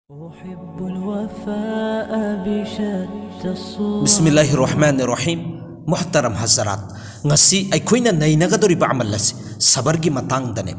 أحب الوفاء بشتى الصور. बिस्मिल्लाहिर्रहमानिर्रहीम मुहतरम हजरात ngasi aikoina nainagadori ba amalasi sabargi matangdane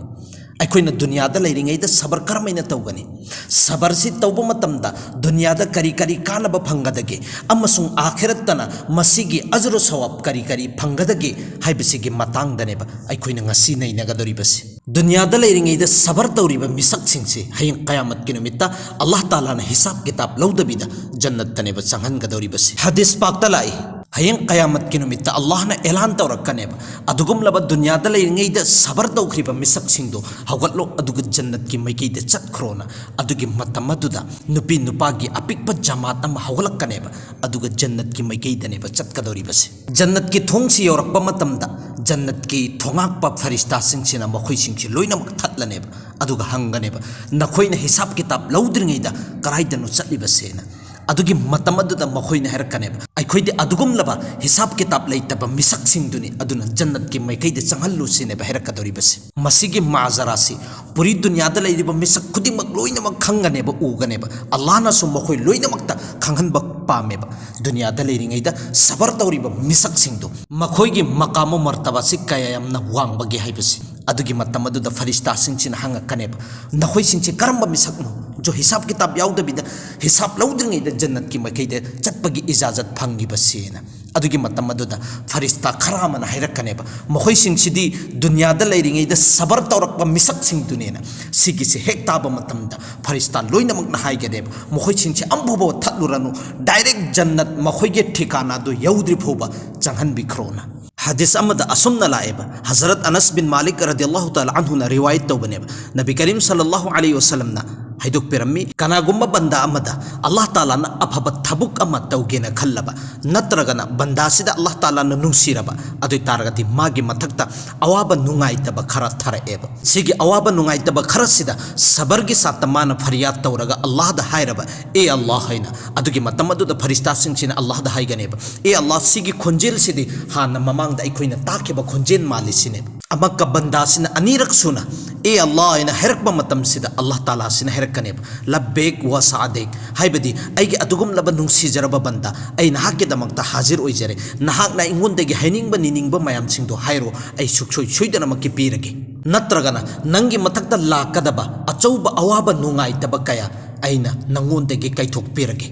aikoina dunyada leiringaida sabar karmaina tawgani sabar si tawba matamda dunyada kari kari kanaba phangadage amasung akhiratana masigi ajru sawab kari kari phangadage haibisigi matangdane ba aikoina ngasi nainagadori basi dunyada leiringaida sabar tawriba misak singsi hayang qiyamat ki numitta Allah taala na hisab kitab lawdabida jannat tane ba changhan gadori basi hadis pak talai hayang qiyamat ki numitta Allah na elan tawrakkaneba adugum laba dunyada leiringaida sabar tawkhriba misak singdo hawgatlo aduga jannat ki maikeida chatkrona adugi matamaduda nupi nupagi apikpa jamaat ama hawgalakkaneba aduga jannat ki maikeida neba chatkadori basi jannat ki thongsi yorakpa matamda jannat ki thongakpa farishta singchina makhoi singchi loinamak thatlaneba aduga hanganeba nakhoina hisab kitab lawdringaida karaidanu chatlibasena adugi matamaduda makhoina herkaneba aikoide adugum laba hisab kitab leitaba misak singduni aduna jannat ki maikeide changhallu sineba herakadori basi masigi maazarasi puri dunyada leidiba misak kudimak loinamak khanganeba uganeba Allah na sum makhoi loinamakta khanghanba pameba dunyada leiringaida sabar tawriba misak singdu makhoigi maqamo martaba sikaya yamna wangbagi haibasi adugi matamaduda farishta singchina hangakkaneba nakhoi singchi karamba misakno जो हिसाब किताब याउदबिदा हिसाब लौद्रिङैदा जन्नत की मखैदे चटपगी इजाजत fungi बसेना अदुगी मतमदुदा फरिश्ता खरामना हैरकनेबा मखोय सिंगसिदी दुनियादा लैरिङैदा सबर तौरकबा मिसक सिंगदुनेना सिगिसे हेक ताबा मतमदा फरिश्ता लोइनमकना हाइगदेबा मखोय सिंगसे अम्बोबो थत्लुरनु direct जन्नत मखोयगे ठिकाना दो यौद्रि फोबा चंगहन बिखरोना हदीस अमद असुमना लाएबा हजरत अनस बिन मालिक रदियल्लाहु ताला अन्हु ना रिवायत तौबनेबा नबी करीम सल्लल्लाहु अलैहि वसल्लम ना हाइदोक पेरमी कनागुम्बा बंदा अमदा अल्लाह ताला ना अफब थबुक अमा तौगेना खल्लबा नत्रगना बंदा सिदा अल्लाह ताला ना नुंसिरबा अदुई तारगति मागी मथक्ता अवाबा नुंगाइतबा खरा थरएबा सिगी अवाबा नुंगाइतबा खरा सिदा सबरगी सात्ता माना फरियाद तौरगा अल्लाह दा हायरबा ए अल्लाह हैना अदुगी मतमदुदा फरिश्ता सिंगसिना अल्लाह दा हाइगनेबा ए अल्लाह सिगी खोंजेल सिदी हाना ममांगदा अइखोइना ताकेबा खोंजेल मालिसिने अमक्का बंदा सिना अनीरक सुना ए अल्लाह इना हेरकबा मतम सिदा अल्लाह ताला सिना हेरकनेब लब्बेक व सादेक हाइबदी अइगे अदुगुम लब नुंसिजरबा बंदा अइ नहाके दमक्ता हाजिर ओइजरे नहाकना इंगोंदगी हाइनिंगबा निनिंगबा मयाम सिंगदो हाइरो अइ सुखसोय सोइदनमक्की पीरगे नत्रगना नंगी मतक्ता लाकदबा अचौबा अवाबा नुंगाइतबा कया अइना नंगोंदगी कैथोक पीरगे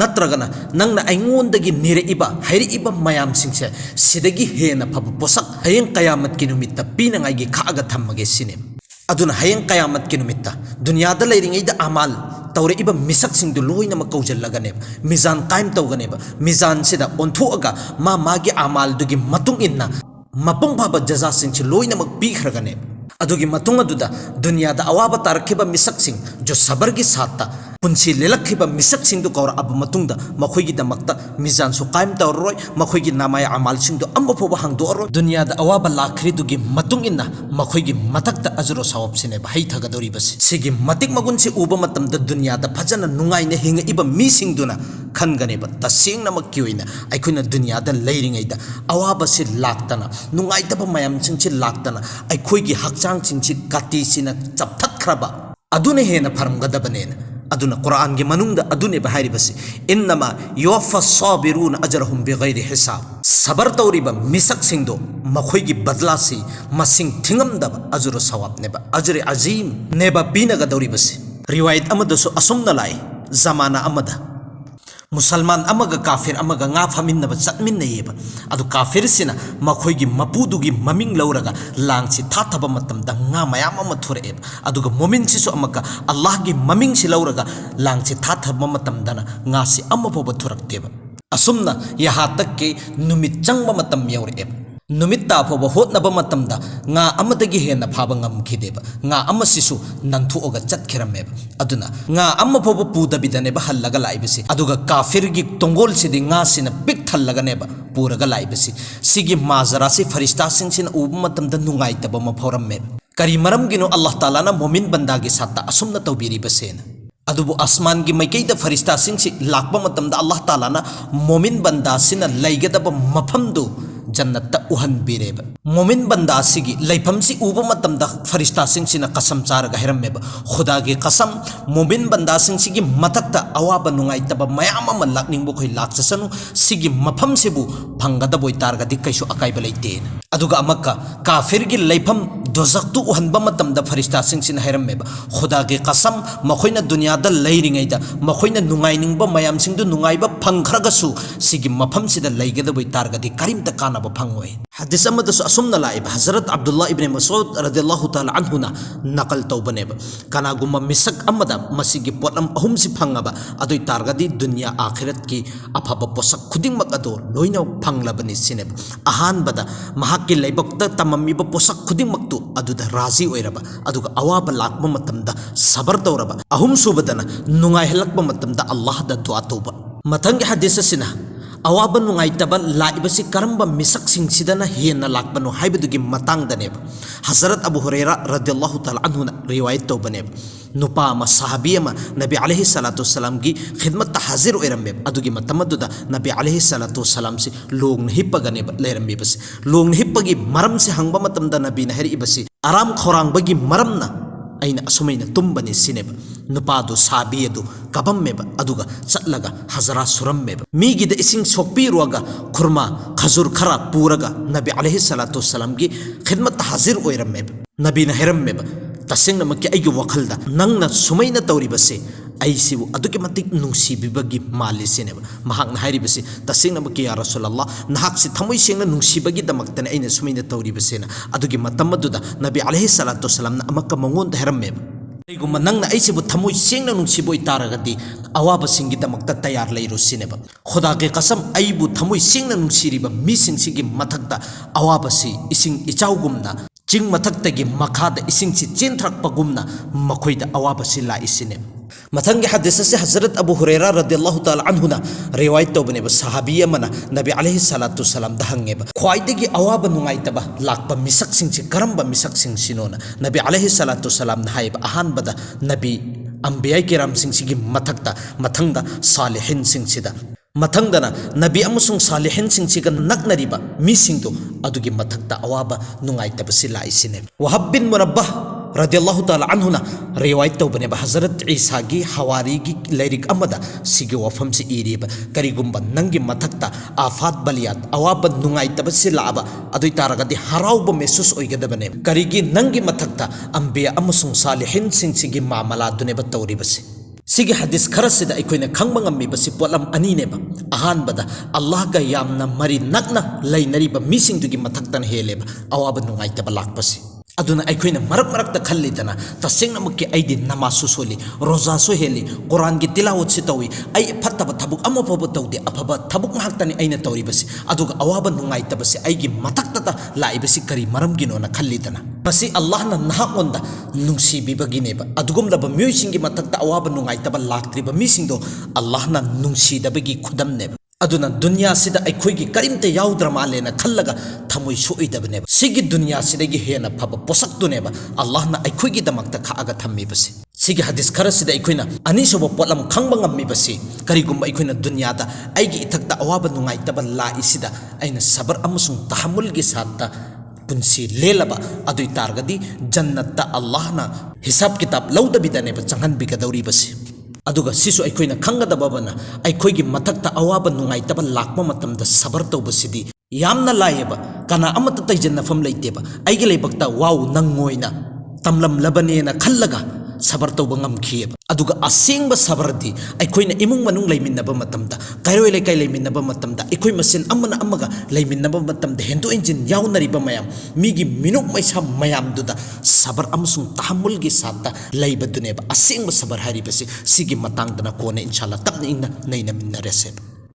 नत्रगना नंगना अइंगोंदगी निरेइबा हाइरिइबा मयाम सिंगसे सिदगी हेना फब पोसक हयें कयामत की नुमित्ता पीनंगाइगे खागा थम्मगे सिने अदुना हयें कयामत की नुमित्ता दुनियादा लैरिङैदा अमाल तौरेइबा मिसक सिंगदु लोइनमक कौजल्लगनेब मिजान कायम तौगनेब मिजान सिदा ओंथोअगा मा मागी अमाल दुगी मतुंग इन्ना मपुंग फाबा जजा सिंगसे लोइनमक पीखरगनेब अदुगी मतुंग अदुदा दुनियादा अवाबा तारखिबा मिसक सिंग जो सबरगी सात्ता पुंसी लेलखिबा मिसक सिंगदु कौर अब मतुंगदा मखोइगी दमक्ता मिजान सु कायम तौररोय मखोइगी नामाय अमाल सिंगदु अम्बो फोबा हांगदोरो दुनियादा अवाबा लाखरिदुगी मतुंग इन्ना मखोइगी मतक्ता अजरो सवाब सिने भाई थगदोरी बस सिगी मतिक मगुन से उबा मतमदा दुनियादा फजना नुंगाइने हिंगइबा मी सिंगदुना खनगनेबा तसेंगनमक की ओइना अइखोइना दुनियादा लैरिङैदा अवाबा से लाक्तना नुंगाइतबा मयाम सिंगसे लाक्तना अइखोइगी हक्चांग सिंगसे कातिसिना चपथतखरबा अदुने हेना फरमगदबनेना अदुना कुरान के मनुंग अदुने बहारी बसी इन्नमा युवफ़ा साबिरून अजरहुम बिगैरि हिसाब सबर तौरिबा मिसक सिंगदो मखोइगी बदला से मसिंग थिंगमदबा अजर सवाब नेबा अजर अजीम नेबा पीनगा दौरी बसी रिवायत अमदसु असुमना लाई जमाना अमदा मुसलमान अमगा काफिर अमगा nga faminna chatminnayeba adu kafir sina makhoigi mapudugi maming lauraga langsi thathaba matamda nga mayam ama thureb aduga momin sisu amaka Allah gi maming si lauraga langsi thathaba matamdana nga si amma boba thurakteba asumna yaha tak ke numit changba matam yaureb नुमित्ता फोब होटनब मतमदा nga amadagi hena phaba ngamkhideba nga amasisu nanthuoga chatkhirame aduna nga amma fob pudabidane ba hallaga laibisi aduga kafir gi tongol sidi nga sina pik thallaga neba puraga laibisi sigi mazara si farishta sing sin ubu matamda nungai taba ma phawramme kari maram gino Allah taala na mu'min banda gi satta asumna tawbiri basena अदुबु आसमान की मैकैदा फरिश्ता सिंगसी लाकबा मतमदा अल्लाह ताला ना मोमिन बंदा सिना लैगदब मफमदु जन्नत उहन बीरेब मोमिन बंदा सिगी लेफम सि उब मतमदा फरिश्ता सिंह सिना कसम चारगा हेरमेब खुदा की कसम मोमिन बंदा सिंह सिगी मथक्ता अवाब नुंगाइतब मयाम अम लाकनिंग बखोय लाक्ससनु सिगी मफम सेबु फंगदा बोय तारगदि कैसु अकाइब लेते अदुगा अमक्का काफिर की लेफम दोजख्तु उहनब मतमदा फरिश्ता सिंह सिना हेरमेब खुदा की कसम मखोयना दुनियादा लैरिङैदा मखोयना नुंगाइनिंग मयाम सिंगदु नुंगाइब फंखरगसु सिगी मफम सिदा लैगदा बोय तारगदि करीमता कानाब फंगोय हदीस अमदसु असुमना लाइब हजरत अब्दुल्लाह इब्न मसूद रदियल्लाहु ताला अन्हुना नकल तौबनेब कनागुम मिसक अमदा मसिगी पोटम अहुम सि फंगबा अदुय तारगदि दुनिया आखिरत की अफब पोसक खुदिंग मक अदो लोइना फंगलबनि सिनेब अहानबदा महाक्की लैबक्ता तममिब पोसक खुदिंग मक्तु अदुदा राजी ओइरबा अदुगा अवाब लाक्ब मतमदा सबर तौरबा अहुम सुबदना नुंगाइ हलक्ब मतमदा अल्लाह दा दुआ तौबा मथंग हदीस सिना अवाब नुंगाइतब लाइबसि करंब मिसक सिंगसिदना हेना लाक्बनो हाइबदुगी मतंगदनेब हजरत अबू हुरैरा रदियल्लाहु ताला अन्हुना रिवायत तौबनेब नुपा मा सहाबी मा नबी अलैहि सलातु सलाम की खिदमत हाजिर ओइरमेब अदुगी मतमदुदा नबी अलैहि सलातु सलाम से लोग हिप्पगनेब लेरमेबस लोग हिप्पगी मरम से हंगबा मतमदा नबी न हेरिबसि आराम खौरांबगी मरमना अइना असुमैना तुम्बनि सिनेब नुपादु साबियदु कबम्मेब अदुगा चटलगा हजरा सुरम्मेब मीगिद इसिंग सोकपीरुगा खुरमा खजूर खरा पूरगा नबी अलैहि सलातु सलाम की खिदमत हाजिर ओइरमेब नबी न हेरमेब तसेंगनमक्की अइगी वखलदा नंगना सुमैना तौरिबसे अइसिबु अदुगी मतिक नुंसीबिबगी मालिसिनेब महाकना हाइरिबसे तसेंगनमक्की या रसूलल्लाह नहाकसि थमोय सेंगना नुंसीबगी दमक्तने अइना सुमैना तौरिबसेना अदुगी मतमदुदा नबी अलैहि सलातु सलामना अमक्का मंगोन हेरमेब कईगुम नंगना अइसिबु थमोय सेंगना नुंसीबोय तारगदि अवाबसिंगी दमक्ता तैयार लैरुसिनेब खुदा के कसम अइबु थमोय सेंगना नुंसीरिबा मीसिंगसिगी मथक्ता अवाबसि इसिंग इचाउगुमना चिंग मथक्तगी मखादा इसिंगसि चेंथरक्पगुमना मखोयदा अवाबसि लाइसिनेब मथंगे हदीस से हजरत अबू हुरैरा रदियल्लाहु ताला अन्हुना रिवायत तौबनेब सहाबी अमना नबी अलैहि सलातु सलाम दहंगेब ख्वाइदगी अवाब नुंगाइतबा लाक्पा मिसक सिंगसि करंबा मिसक सिंगसिनोना नबी अलैहि सलातु सलाम हाइब अहानबदा नबी अंबिया किराम सिंगसिगी मथक्ता मथंगदा सालिहिन सिंगसिदा मथंगदना नबी अमसुंग सालिहिन सिंगसिगा नकनरिबा मिसिंगदो अदुगी मथक्ता अवाबा नुंगाइतबसि लाइसिने वहब बिन मुनब्बह रदियल्लाहु ताला अन्हुना रिवायत तौबनेब हजरत ईसा की हवारी की लैरिक अमदा सिगे वफम से इरीब करीगुंबा नंगी मथक्ता आफात बलियात अवाब नुंगाइतबसि लाबा अदुइ तारगदि हराउब मेसुस ओइगदबने करीगी नंगी मथक्ता अंबिया अमसुंग सालिहिन सिंगसिगी मामला दुनेब तौरिबसि सिगे हदीस खरसिदा अखोइना खंबा ngamiबसि पोलम अनीनेबा अहानबदा अल्लाह का यामना मरी नकना लैनरिबा मिसिंगदुगी मथक्तन हेलेबा अवाब नुंगाइतबा लाक्पसि अदुना अखोइना मरक मरकता खल्लिदना तसेंगनमक्की अइदि नमाजसु सोली रोजासु हेली कुरान की तिलावत से तौई अइ फत्तब थबुक अमफब तौदे अफब थबुक महक्तनि अइना तौरिबसि अदुगा अवाब नुंगाइतबसि अइगी मथक्तता लाइबसि करी मरमगिनोना खल्लिदना बसि अल्लाहना नहाओंदा नुंसीबिबगिनेबा अदुगुमलबा म्युइसिंगी मथक्ता अवाब नुंगाइतबा लाक्त्रिबा मिसिंगदो अल्लाहना नुंसीदबगी खुदमनेबा अदुना दुनिया सिदा अखोइगी करिमते याउद्र मालेना खल्लगा थमोय सोइदबनेबा सिगी दुनिया सिदगी हेना फब पोसक्तुनेबा अल्लाहना अखोइगी दमक्ता खागा थम्मिबसि सिगी हदीस खरसिदा अखोइना अनिसोबो पोलम खंबा ngamiबसि करिगुम्बा अखोइना दुनियादा अइगी इथक्ता अवाब नुंगाइतबा लाइसिदा अइना सबर अमसुंग तहम्मुलगी सात्ता पुंसी लेलबा अदुइ तारगदि जन्नत्ता अल्लाहना हिसाब किताब लौदबिदनेबा चंगनबिगदौरिबसि अदुगा सिसु अखोइना खंगदबबना अखोइगी मथक्ता अवाब नुंगाइतबा लाक्पा मतमदा सबर तौबसिदि यामना लायेबा कना अमत तैजन्नफम लैतेबा अइगी लेबक्ता वाउ नंगोइना तमलम लबनेना खल्लगा सबर तौबा ngamkhiyeba aduga asengba sabardi aikoina imung manung leiminaba matamda kairoi lekai leiminaba matamda ikoi masen amana amaga leiminaba matamda hendo engine yaunariba mayam migi minuk maisa mayam duda sabar amusung tahammul gi satta leibaduneba asengba sabar haribasi sigi matangdana kone inshallah tapna ingna naina minna reseb